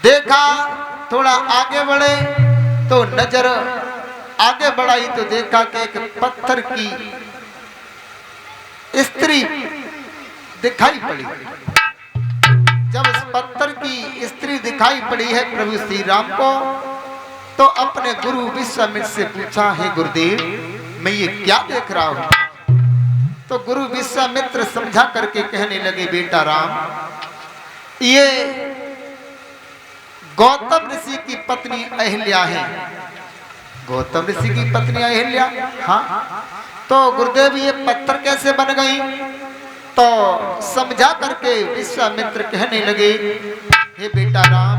देखा थोड़ा आगे बढ़े तो नजर आगे बढ़ाई तो देखा कि एक पत्थर की स्त्री दिखाई पड़ी। जब उस पत्थर की स्त्री दिखाई पड़ी है प्रभु श्री राम को, तो अपने गुरु विश्वामित्र से पूछा, हे गुरुदेव मैं ये क्या देख रहा हूं? तो गुरु विश्वामित्र समझा करके कहने लगे, बेटा राम ये गौतम ऋषि की पत्नी अहिल्या है। गौतम ऋषि की पत्नी अहिल्या? हाँ। तो गुरुदेव ये पत्थर कैसे बन गई? तो समझा करके विश्वामित्र कहने लगे, हे बेटा राम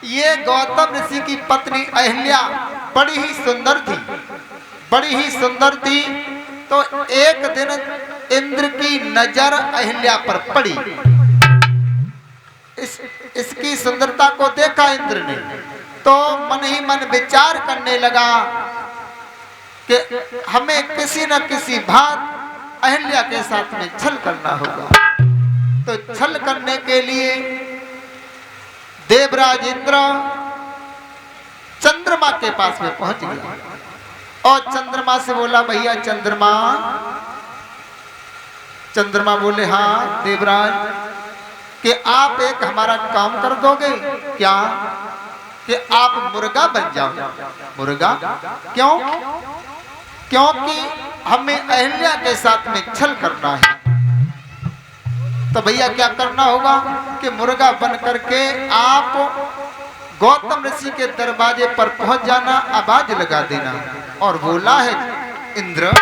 ये गौतम ऋषि की पत्नी अहिल्या बड़ी ही सुंदर थी, बड़ी ही सुंदर थी। तो एक दिन इंद्र की नजर अहिल्या पर पड़ी। इसकी सुंदरता को देखा इंद्र ने, तो मन ही मन विचार करने लगा कि हमें किसी न किसी भांति अहिल्या के साथ में छल करना होगा। तो छल करने के लिए देवराज इंद्र चंद्रमा के पास में पहुंच गया और चंद्रमा से बोला, भैया चंद्रमा। चंद्रमा बोले, हाँ देवराज, कि आप एक हमारा काम कर दोगे क्या? कि आप मुर्गा बन जाओ। मुर्गा क्यों? क्योंकि हमें अहिल्या के साथ में छल करना है। तो भैया क्या करना होगा कि मुर्गा बन करके आप गौतम ऋषि के दरवाजे पर पहुंच जाना, आवाज लगा देना। और बोला है इंद्र,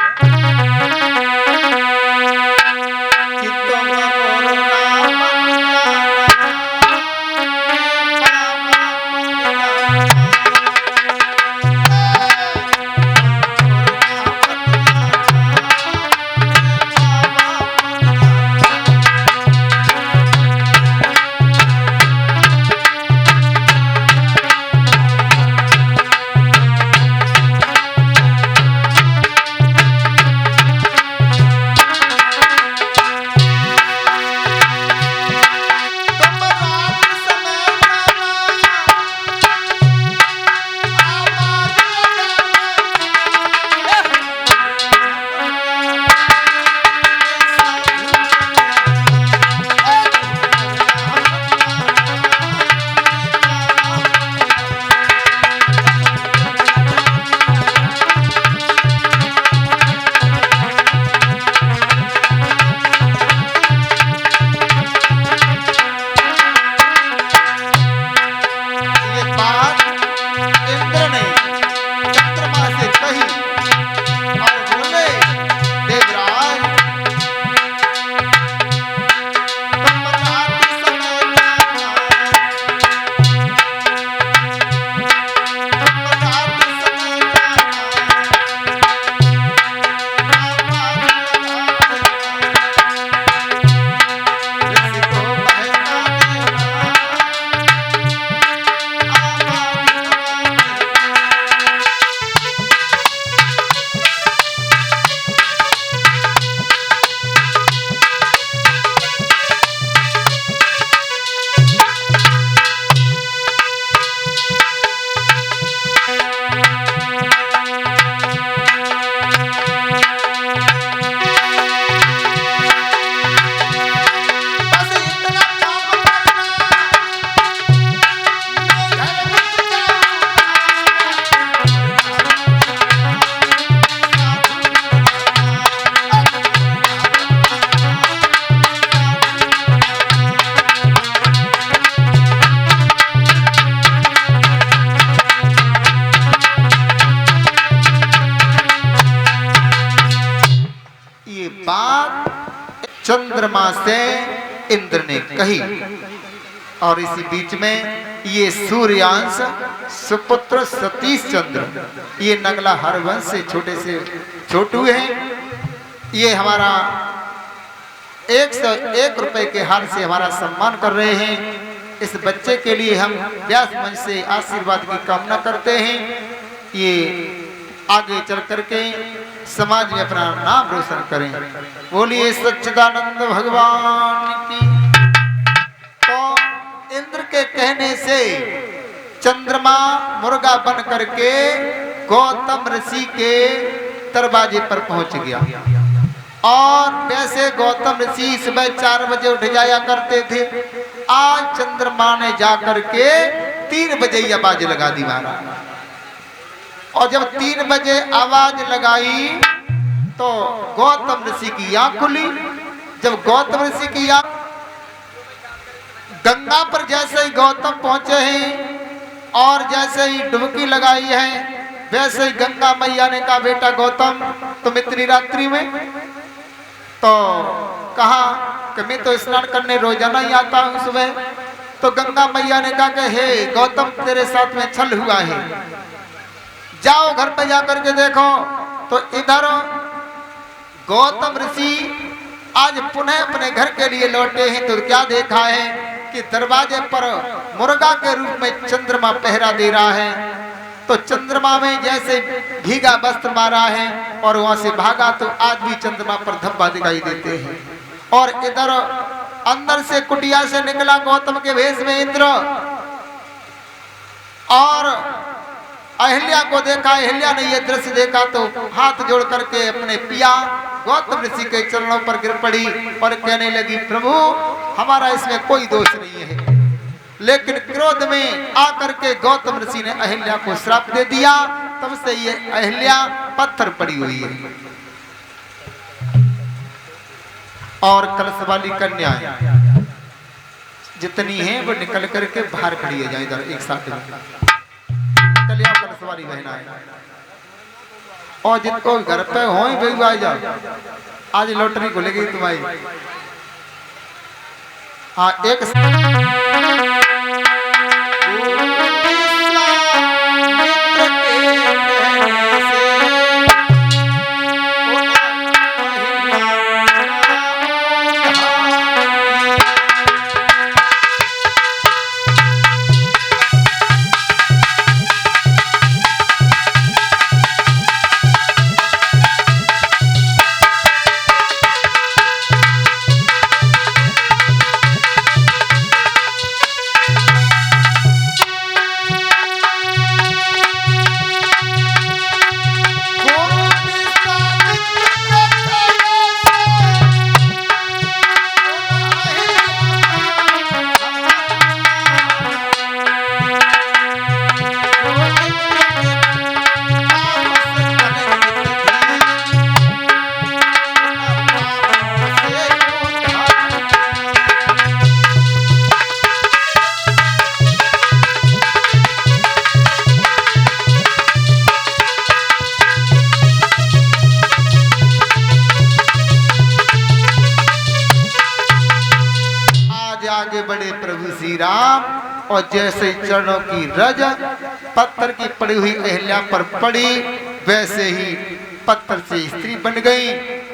चंद्रमा से इंद्र ने कही। और इसी बीच में ये सूर्यांश सुपुत्र सतीश चंद्र, ये नगला हरवंश से छोटे से छोटू है। ये हमारा 101 रुपए के हार से हमारा सम्मान कर रहे हैं। इस बच्चे के लिए हम व्यास मंच से आशीर्वाद की कामना करते हैं। ये आगे चल करके समाज में अपना नाम रोशन करें। बोलिए सच्चिदानंद भगवान की। तो इंद्र के के कहने से चंद्रमा मुर्गा बन करके गौतम ऋषि के दरवाजे पर पहुंच गया। और वैसे गौतम ऋषि सुबह 4 बजे उठ जाया करते थे। आज चंद्रमा ने जाकर के 3 बजे ही आवाज लगा दी महाराज। और जब 3 बजे आवाज लगाई तो गौतम ऋषि की आंख खुली। जब गौतम ऋषि की आंख, गंगा पर जैसे ही गौतम पहुंचे हैं और जैसे ही डुबकी लगाई है, वैसे ही गंगा मैया ने कहा, बेटा गौतम तुम इतनी रात्रि में, तो कहा कि मैं तो स्नान करने रोजाना ही आता हूं सुबह। तो गंगा मैया ने कहा कि हे गौतम तेरे साथ में छल हुआ है, जाओ घर पे जाकर के देखो। तो इधर गौतम ऋषि आज पुनः अपने घर के लिए लौटे हैं। तो क्या देखा है कि दरवाजे पर मुर्गा के रूप में चंद्रमा पहरा दे रहा है। तो चंद्रमा में जैसे भीगा वस्त्र मारा है और वहां से भागा, तो आज भी चंद्रमा पर धब्बा दिखाई देते हैं। और इधर अंदर से कुटिया से निकला गौतम के भेष में इंद्र, और अहिल्या को देखा। अहिल्या ने यह दृश्य देखा तो हाथ जोड़ करके अपने पिया गौतम ऋषि के चरणों पर गिर पड़ी और कहने लगी, प्रभु हमारा इसमें कोई दोष नहीं है। लेकिन क्रोध में आकर के गौतम ऋषि ने अहिल्या को श्राप दे दिया। तब से ये अहिल्या पत्थर पड़ी हुई है। और कलश वाली कन्या जितनी है वो निकल करके बाहर खड़ी है, जाए इधर एक साथ कलिया कलश वाली बहना है। और जिनको घर पे हो ही आ जाओ, आज लॉटरी खुलेगी तुम्हारी। हाँ एक बड़े प्रभु श्री राम। और जैसे चरणों की रज पत्थर की पड़ी हुई अहिल्या पर पड़ी, वैसे ही पत्थर से स्त्री बन गई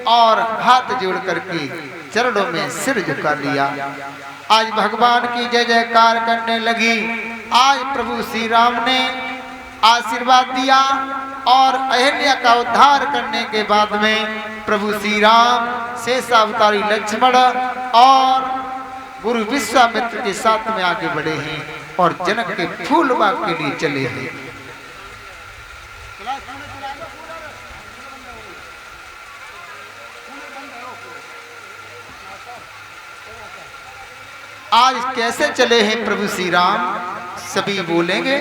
और हाथ जोड़ करके चरणों में सिर झुका लिया। आज भगवान की जय जयकार करने लगी। आज प्रभु श्री राम ने आशीर्वाद दिया और अहिल्या का उद्धार करने के बाद में प्रभु श्री राम शेषावतारी लक्ष्मण और गुरु विश्वामित्र के साथ में आगे बढ़े हैं और जनक के फूल बाग के लिए चले हैं। आज कैसे चले हैं प्रभु श्री राम, सभी बोलेंगे।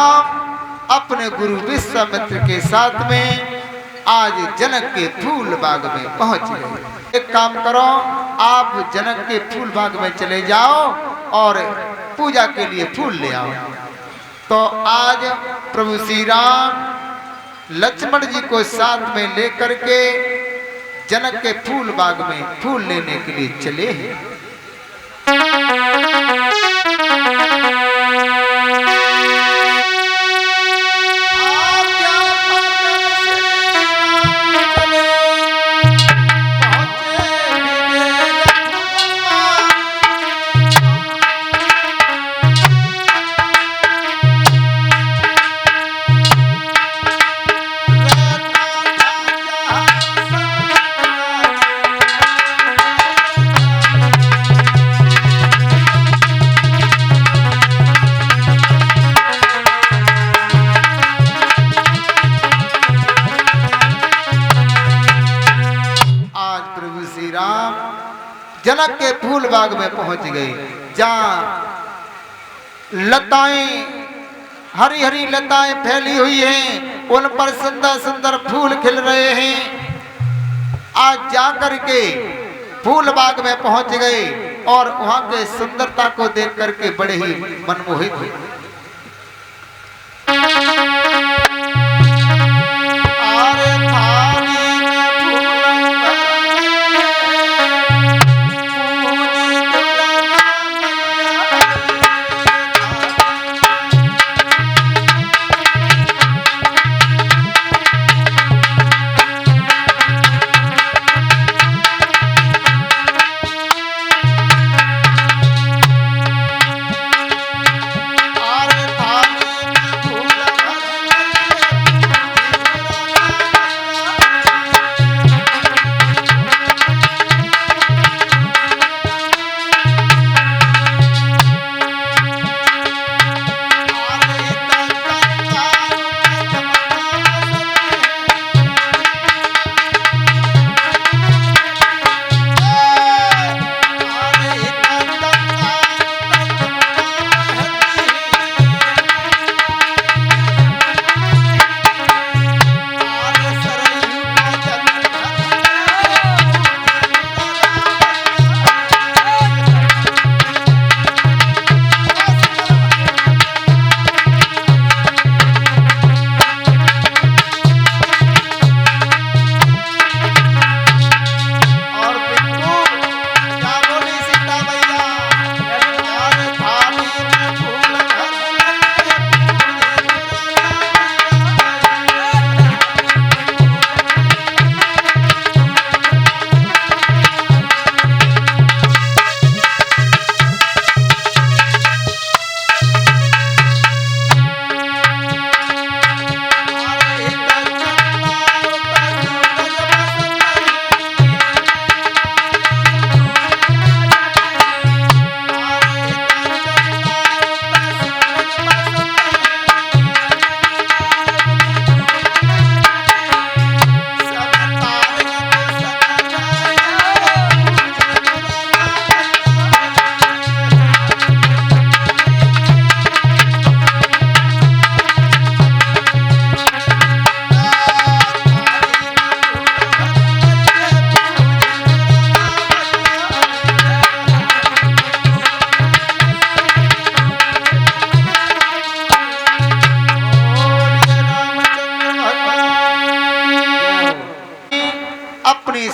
राम अपने गुरु विश्वामित्र के साथ में आज जनक के फूल बाग में पहुंच गए। एक काम करो, आप जनक के फूल बाग में चले जाओ और पूजा के लिए फूल ले आओ। तो आज प्रभु श्री राम लक्ष्मण जी को साथ में लेकर के जनक के फूल बाग में फूल लेने के लिए चले हैं। जनक के फूल बाग में पहुंच गए, जहां लताएं हरी हरी लताएं फैली हुई हैं, उन पर सुंदर सुंदर फूल खिल रहे हैं। आज जाकर के फूल बाग में पहुंच गए और वहां के सुंदरता को देख करके बड़े ही मनमोहित हुए।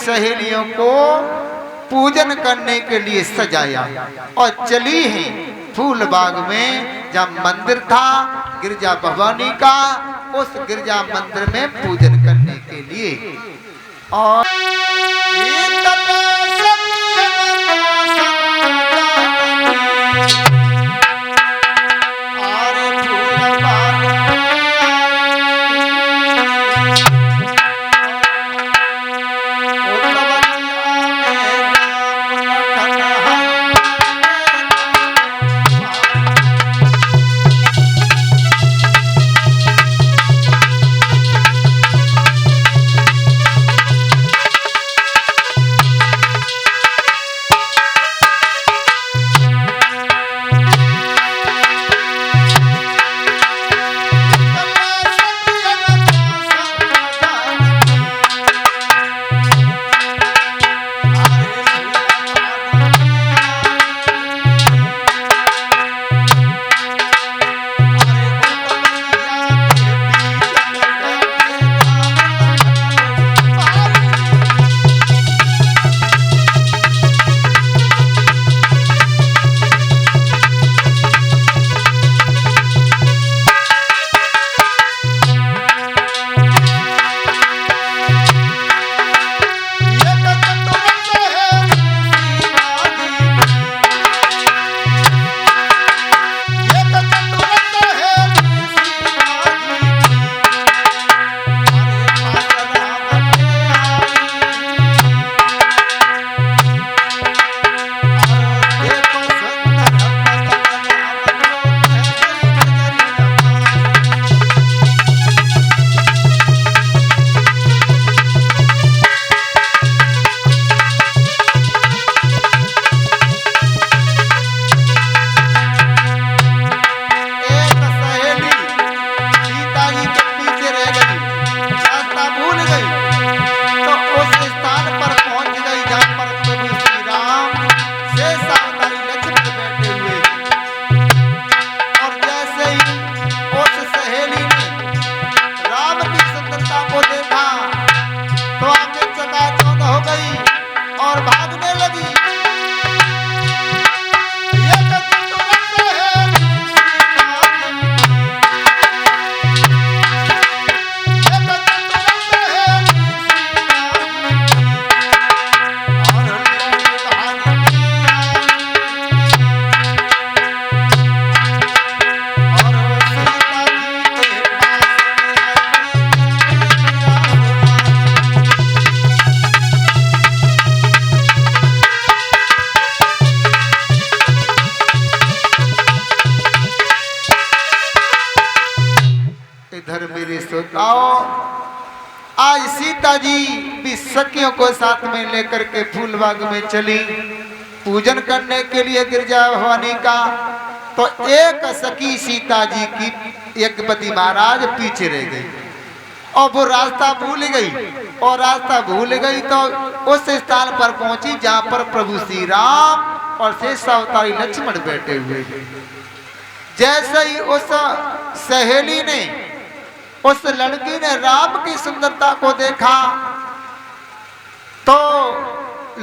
सहेलियों को पूजन करने के लिए सजाया और चली है फूल बाग में, जहाँ मंदिर था गिरजा भवानी का, उस गिरजा मंदिर में पूजन करने के लिए। और इधर मेरे श्रोताओं, आज सीता जी भी सखियों को साथ में लेकर के फूलबाग में चली पूजन करने के लिए गिरजा भवानी का। तो एक सखी सीता जी की यज्ञपति महाराज पीछे रह गई और वो रास्ता भूल गई, और रास्ता भूल गई तो उस स्थान पर पहुंची जहां पर प्रभु श्री राम और शेष अवतारी लक्ष्मण बैठे हुए थे। जैसे ही उस सहेली ने, उस लड़की ने राम की सुंदरता को देखा तो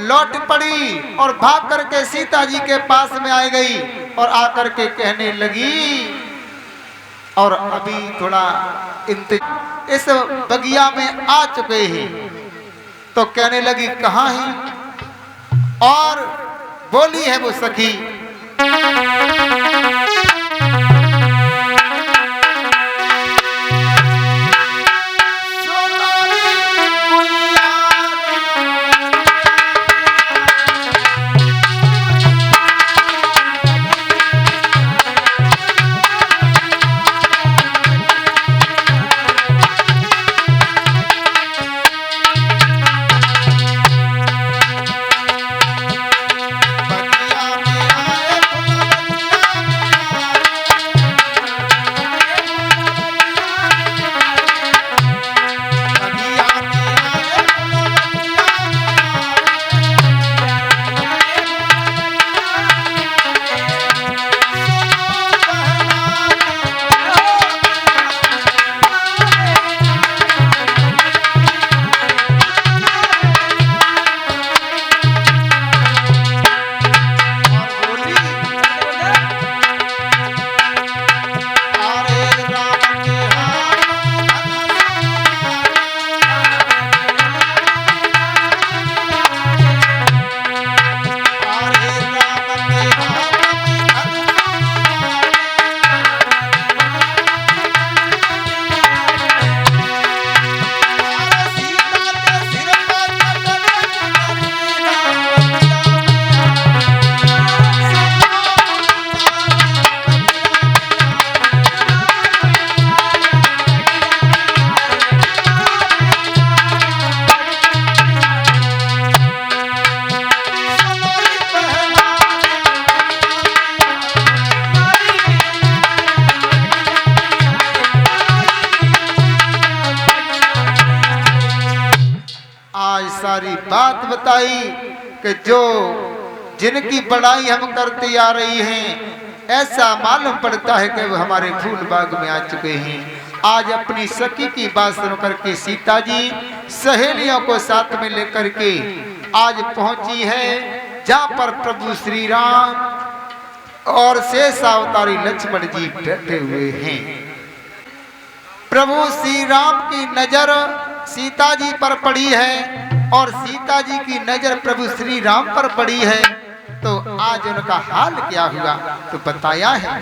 लौट पड़ी और भाग करके सीता जी के पास में आ गई और आकर के कहने लगी, और अभी थोड़ा इस बगिया में आ चुके हैं, तो कहने लगी कहाँ है, और बोली है वो सखी, सारी बात बताई कि जो जिनकी बड़ाई हम करते आ रही हैं, ऐसा मालूम पड़ता है कि वो हमारे फूल बाग में आ चुके हैं। आज अपनी सखी की बात सुन करके सीता जी सहेलियों को साथ में लेकर के आज पहुंची है जहां पर प्रभु श्री राम और शेष अवतारी लक्ष्मण जी बैठे हुए हैं। प्रभु श्री राम की नजर सीता जी पर पड़ी है और सीता जी की नजर प्रभु श्री राम पर पड़ी है। तो आज उनका हाल क्या हुआ तो बताया है।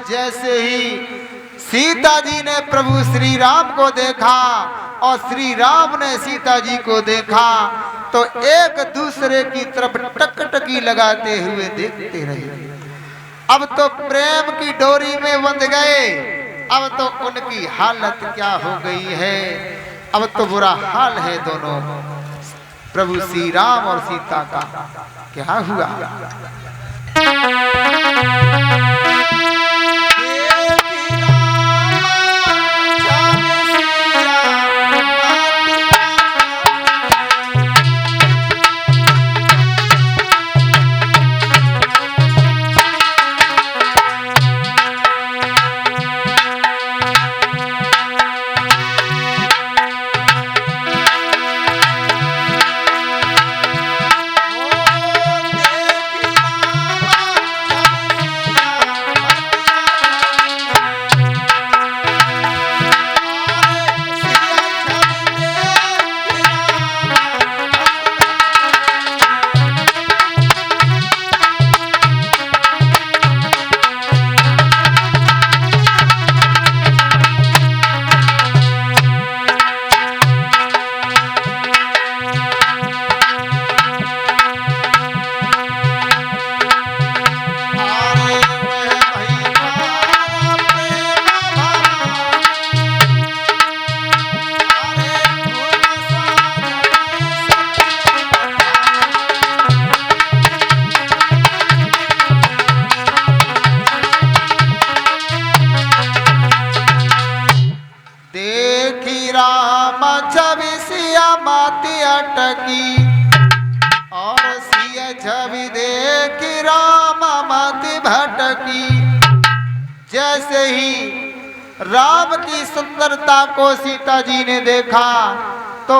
जैसे ही सीता जी ने प्रभु श्री राम को देखा और श्री राम ने सीता जी को देखा तो एक दूसरे की तरफ टकटकी लगाते हुए देखते रहे। अब तो प्रेम की डोरी में बंध गए। अब तो उनकी हालत क्या हो गई है, अब तो बुरा हाल है दोनों प्रभु श्री राम और सीता का। क्या हुआ? और सिया छवि देख राम मति भटकी। जैसे ही राम की सुंदरता को सीता जी ने देखा तो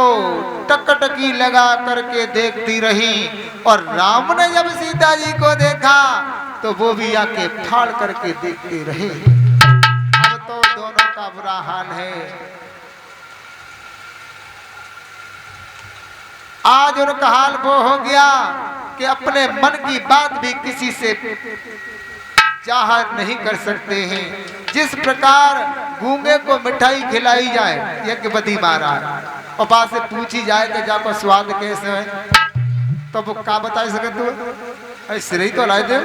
टकटकी लगा करके देखती रही और राम ने जब सीता जी को देखा तो वो भी आके फाड़ करके देखते रहे। अब तो दोनों का बुरा हाल है। आज उनका हाल वो हो गया कि अपने मन की बात भी किसी से जाहिर नहीं कर सकते हैं। जिस प्रकार गूंगे को मिठाई खिलाई जाए यज्ञपति महाराज और बात से पूछी जाए कि जाको स्वाद कैसे है तो वो क्या बता सके तू ऐसे ही तो ला दे।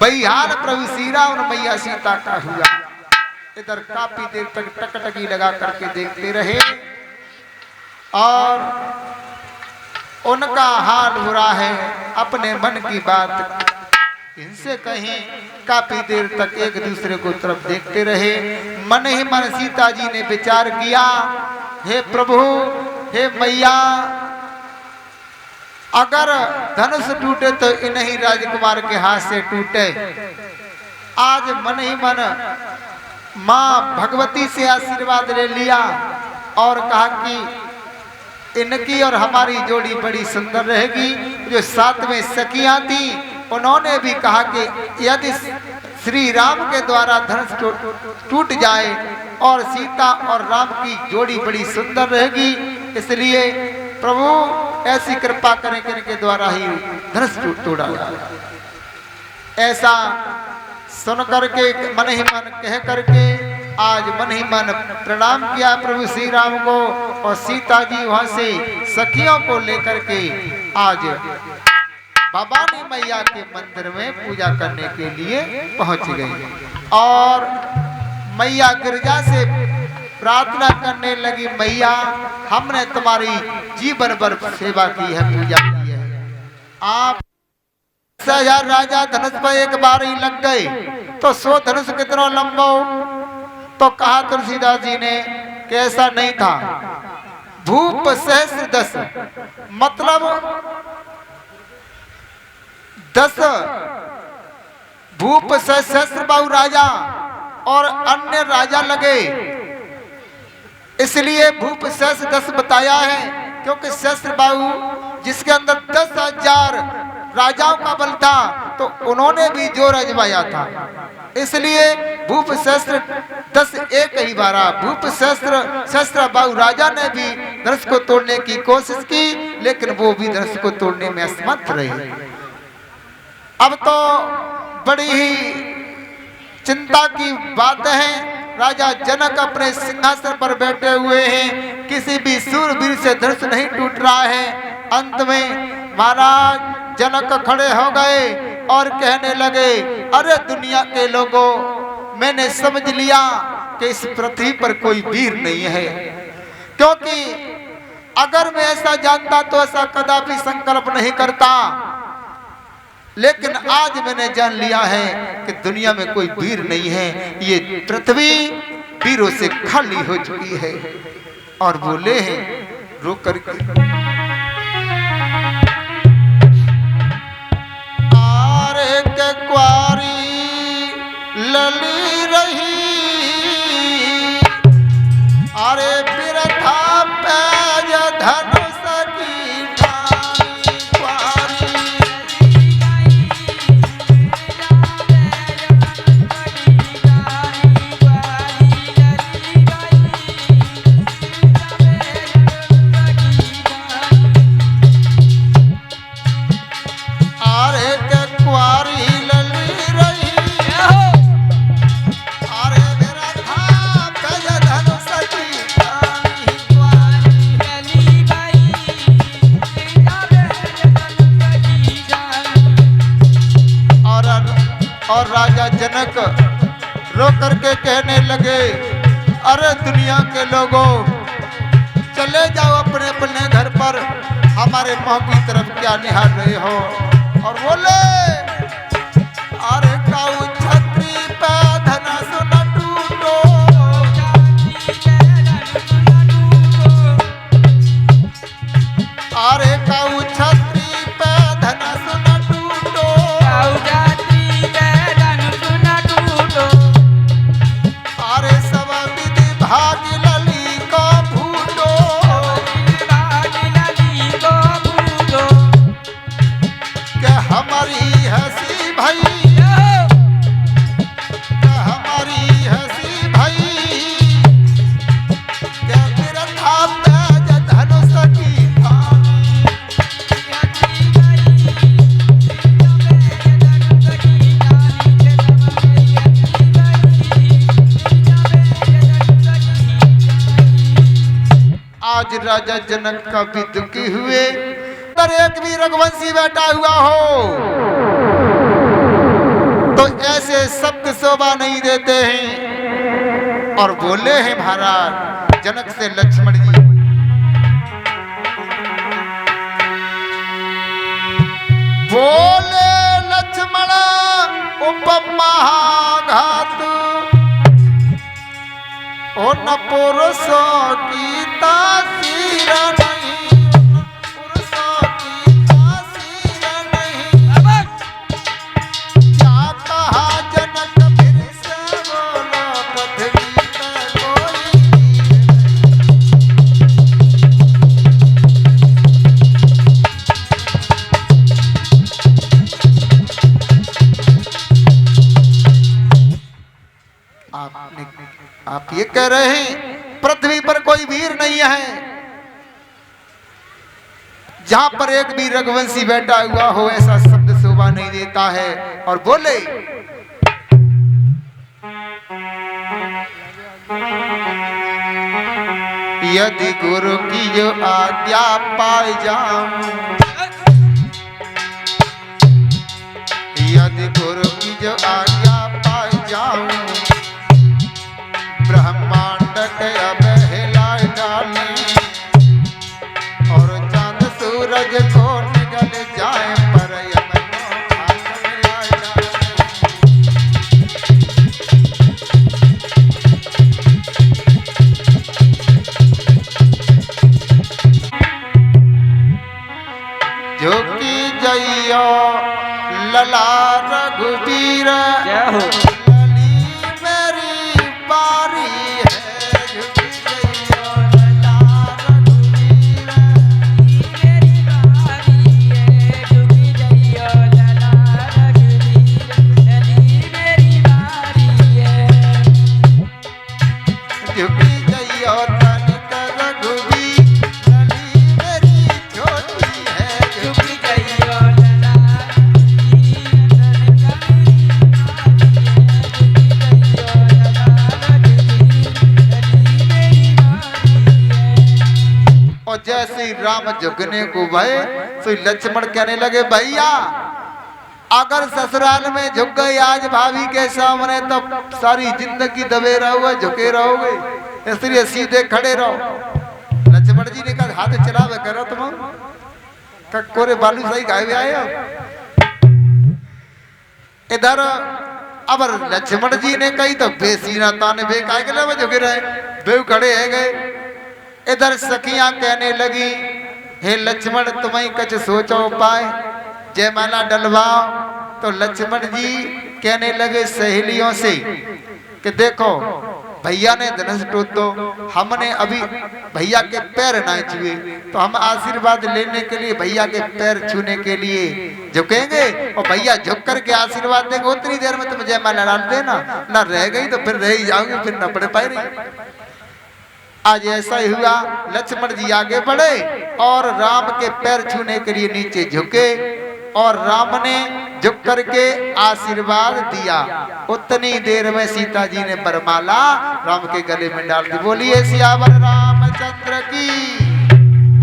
वही हाल प्रभु श्री राम और मैया सीता का हुआ। इधर काफी देर तक टकटकी लगा करके देखते रहे और उनका हाल बुरा है। अपने मन की बात इनसे कहीं काफी देर तक एक दूसरे को तरफ देखते रहे। मन ही मन सीता जी ने विचार किया, हे प्रभु, हे मैया, अगर धनुष टूटे तो इन्हीं राजकुमार के हाथ से टूटे। आज मन ही मन माँ भगवती से आशीर्वाद ले लिया और कहा कि इनकी और हमारी जोड़ी बड़ी सुंदर रहेगी। जो साथ में सखियां थी उन्होंने भी कहा कि यदि श्री राम के द्वारा धनुष टूट जाए और सीता और राम की जोड़ी बड़ी सुंदर रहेगी, इसलिए प्रभु ऐसी कृपा करें कि इनके द्वारा ही धनुष तोड़ा जाए। ऐसा सुन करके मन ही मन कह करके आज मन ही मन प्रणाम किया प्रभु श्री राम को और सीता जी वहां से सखियों को लेकर के आज भवानी मैया के मंदिर में पूजा करने के लिए पहुंच गई और मैया गिरजा से प्रार्थना करने लगी, मैया हमने तुम्हारी जीवन भर सेवा की है, पूजा की है। आप 10,000 राजा धनुष पर एक बार ही लग गए तो 100 धनुष कितना लंबा हो? तो कहा तुलसीदास जी ने कि ऐसा नहीं था। भूप सहस्र 10 मतलब 10 भूप सहस्र बाहु राजा और अन्य राजा लगे, इसलिए भूप सहस्र 10 बताया है क्योंकि सहस्र बाहु जिसके अंदर 10,000 राजाओं का बल था तो उन्होंने भी जोर अजमाया था, इसलिए भूप सहस्र 10 एक ही बारा। भूप सहस्र बाहु राजा ने भी धनुष को तोड़ने की कोशिश की लेकिन वो भी धनुष को तोड़ने में असमर्थ रहे। अब तो बड़ी ही चिंता की बात है। राजा जनक अपने सिंहासन पर बैठे हुए हैं, किसी भी सूरवीर से धनुष नहीं टूट रहा है। अंत में महाराज जनक खड़े हो गए और कहने लगे, अरे दुनिया के लोगों, मैंने समझ लिया कि इस पृथ्वी पर कोई वीर नहीं है, क्योंकि अगर मैं ऐसा जानता तो ऐसा कदापि संकल्प नहीं करता। लेकिन आज मैंने जान लिया है कि दुनिया में कोई वीर नहीं है, ये पृथ्वी वीरों से खाली हो चुकी है। और बोले हैं रो करके, आरे के क्वारी लली रही, अरे बिरथा पैज धनुष की ठानी क्वारी। आरे के क्वारी लली रही, अरे बिरथा पैज धनुष की ठानी क्वारी। और राजा जनक रो करके कहने लगे, अरे दुनिया के लोगों, चले जाओ अपने अपने घर पर, हमारे मुंह की तरफ क्या निहार रहे हो। और बोले, अरे काऊ छत्री पे धनुष न टूटो, अरे काऊ छत्री पे धनुष न टूटो, अरे सब विधि भाग लली को फूटो, के हमारी हंसी भई, के हमारी हंसी भई, के बिरथा पैज धनुष की ठानी। आज राजा जनक का भी दुखी हुए, पर एक भी रघुवंशी बैठा हुआ हो तो ऐसे शब्द शोभा नहीं देते हैं। और बोले हैं महाराज जनक से लक्ष्मण जी, बोले लक्ष्मण उपमा घात, ओ न पुरुषों की तासीर नहीं, पुरुषों की तासीर नहीं। क्या कहा जनक फिर से बोलो, पृथ्वी पे कोई आप ये कह रहे हैं पृथ्वी पर कोई वीर नहीं है, जहां पर एक भी रघुवंशी बैठा हुआ हो ऐसा शब्द शोभा नहीं देता है। और बोले, यदि गुरु की जो आज्ञा पाई जाऊं, यदि गुरु की जो आज्ञा पाई जाऊं, ब्रह्मांड के अब हिला डाले, और चांद सूरज को निगल जाए, पर यमन को हाथ मिला डाले। जो की जइयो लला रघुबीर, जैसे ही राम झुकने को भय तो लक्ष्मण कहने लगे भैया अगर ससुराल में झुक गए आज भाभी के सामने तब सारी जिंदगी दबे रहोगे झुके रहोगे, इसलिए सीधे खड़े रहो। लक्ष्मण जी ने कहा हाथ चलावे करो तुम कोरे बालू सही गाये आए हो। इधर अब लक्ष्मण जी ने कही तो बेसीना ताने बे काय के लिए झुके रहे बे खड़े है गए। इधर सखियां कहने लगी हे लक्ष्मण तुम्हें कुछ सोचो उपाय जयमाला डलवाओ। तो लक्ष्मण जी कहने लगे सहेलियों से कि देखो भैया ने धनुष टूट दो हमने अभी भैया के पैर ना छुए तो हम आशीर्वाद लेने के लिए भैया के पैर छूने के लिए झुकेंगे और भैया झुक करके आशीर्वाद देंगे उतनी देर में तुम जयमाला डाल देना ना रह गई तो फिर रह ही जाओगे फिर न पड़ पाए रही। आज ऐसा ही हुआ लक्ष्मण जी आगे बढ़े और राम के पैर छूने के लिए नीचे झुके और राम ने झुक करके आशीर्वाद दिया। उतनी देर में सीता जी ने वरमाला राम के गले में डाल दी। बोलिए सियावर रामचंद्र की।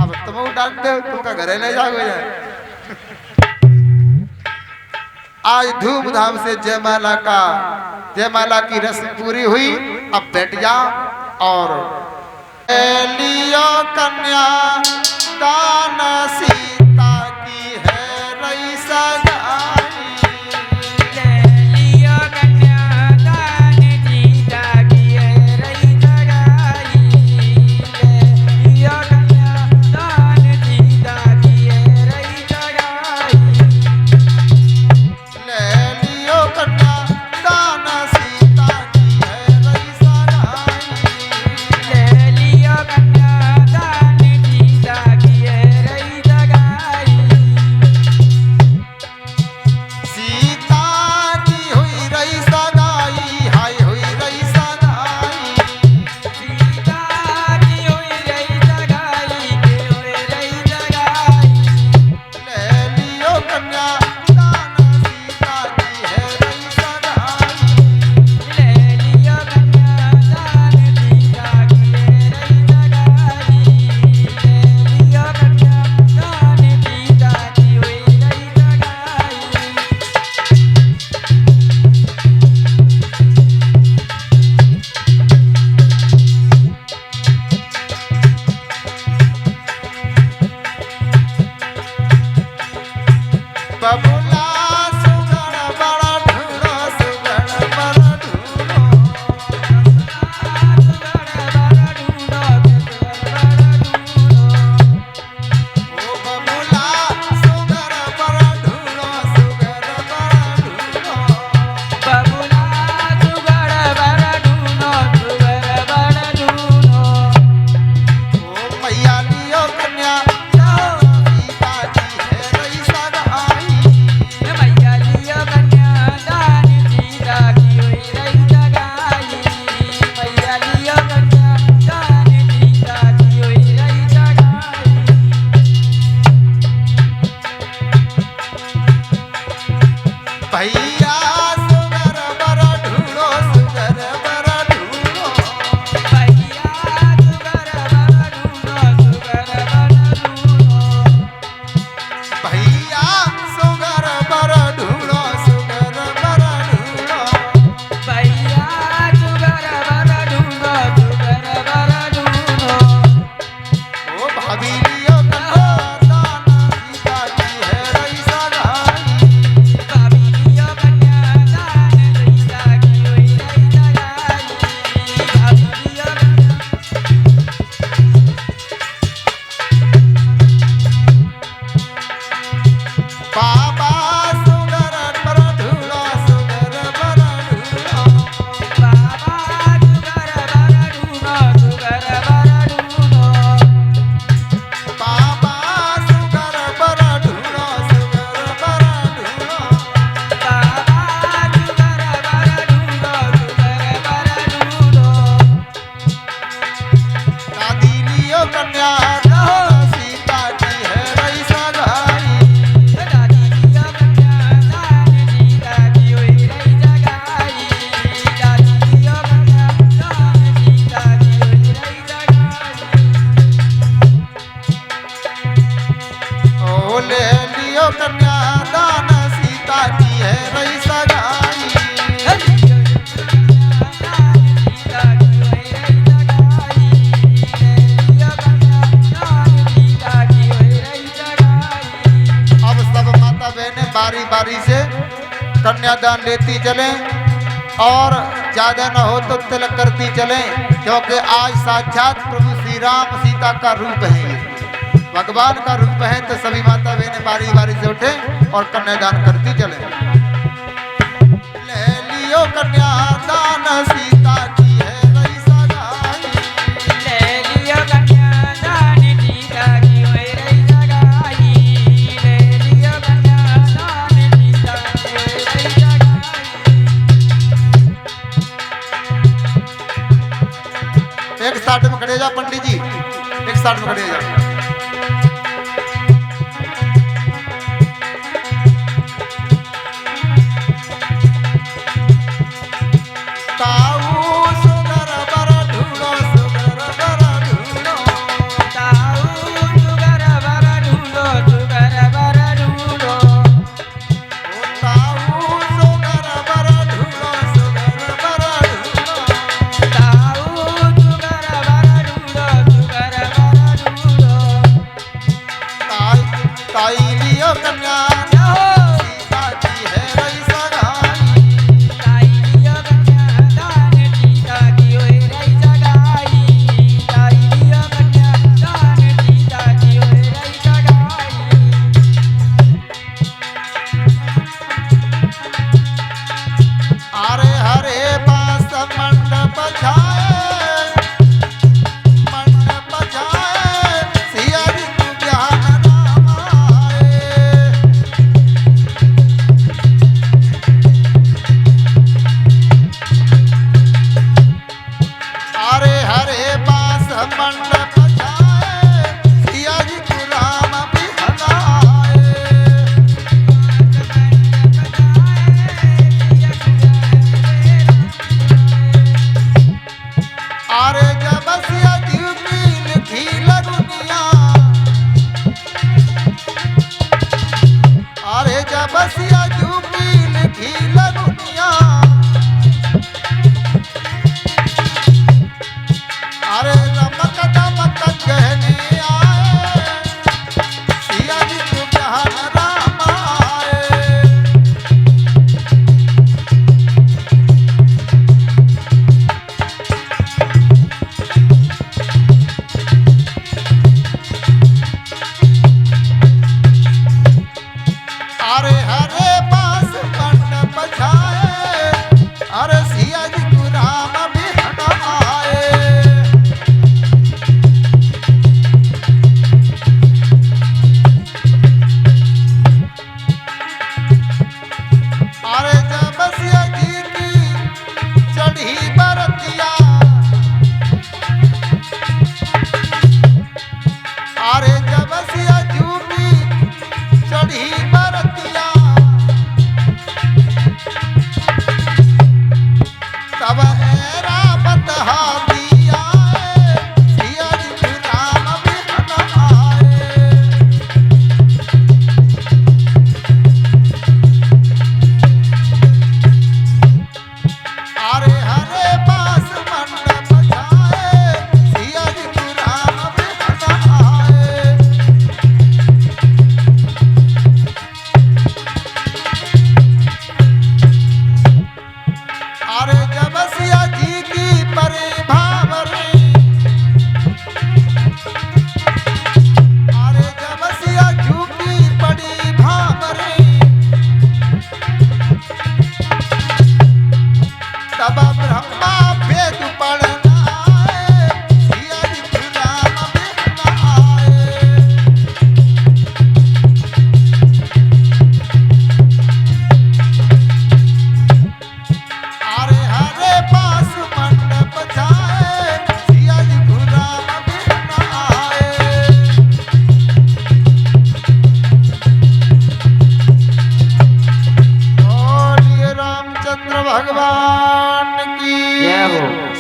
अब तुम डालते हो तुमका घरे ले जाओगे। आज धूमधाम से जयमाला की रस्म पूरी हुई। अब बैठ जाओ और लियो कन्या दान सीता की है रई सगाई। लियो कन्या दान सीता की है रई सगाई। लियो कन्या दान सीता की है रई सगाई। ले लियो कन्या दान सीता की है रई सगाई। ले लियो कन्या दान सीता की है रई सगाई। कन्यादान लेती चलें और ज्यादा न हो तो तिलक करती चलें, क्योंकि आज साक्षात प्रभु श्री राम सीता का रूप है, ये भगवान का रूप है। तो सभी माता बहनें बारी बारी से उठे और कन्यादान करती चलें। ले लियो कन्यादान सीता की है रही सगाई, ले लियो कन्यादान सीता की है रही सगाई, ले लियो कन्यादान सीता की है रही सगाई। एक साइड में खड़े जा पंडित जी, एक साइड में खड़े जा।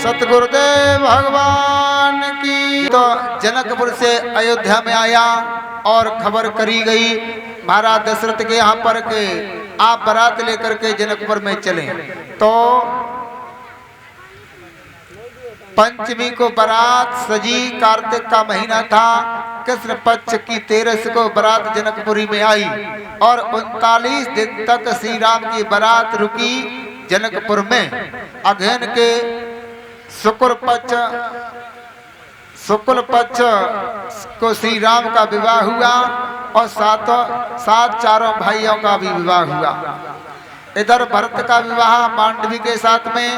सतगुरुदेव भगवान की। तो जनकपुर से अयोध्या में आया और खबर करी गई महाराज दशरथ के यहाँ पर के आप बारात लेकर के जनकपुर में चले। तो पंचमी को बारात सजी, कार्तिक का महीना था, कृष्ण पक्ष की 13 को बारात जनकपुरी में आई और 39 दिन तक श्री राम की बारात रुकी जनकपुर में। अगहन के शुक्ल पक्ष को श्री राम का विवाह हुआ और सात चारों भाइयों का भी विवाह हुआ। इधर भरत का विवाह मांडवी के साथ में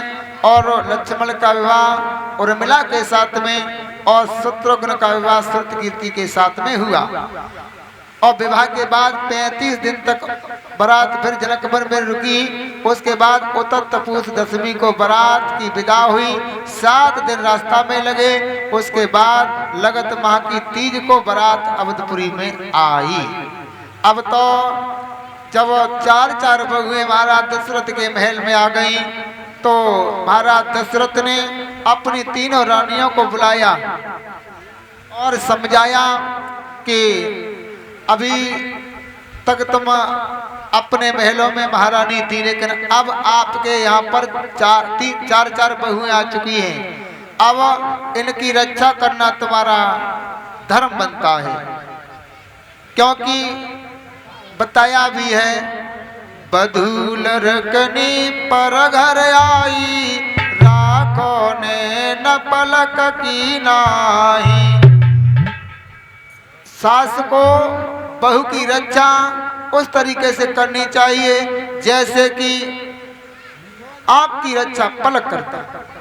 और लक्ष्मण का विवाह उर्मिला के साथ में और शत्रुघ्न का विवाह श्रुतकीर्ति के साथ में हुआ। और विवाह के बाद 35 दिन तक बारात फिर जनकपुर में रुकी। उसके बाद उतरतपूस दशमी को बारात की विदा हुई। 7 दिन रास्ता में लगे। उसके बाद लगत माह की तीज को बारात अवधपुरी में आई। अब तो जब 4 बहुएं महाराज दशरथ के महल में आ गई तो महाराज दशरथ ने अपनी तीनों रानियों को बुलाया और समझाया कि अभी तक तुम अपने महलों में महारानी थी, लेकिन अब आपके यहाँ पर 4 बहुएं आ चुकी हैं। अब इनकी रक्षा करना तुम्हारा धर्म बनता है, क्योंकि बताया भी है बधूल रकनी पर घर आई, राखों ने न पलक की नाही। सास को बहू की रक्षा उस तरीके से करनी चाहिए जैसे कि आपकी रक्षा पलक करता है।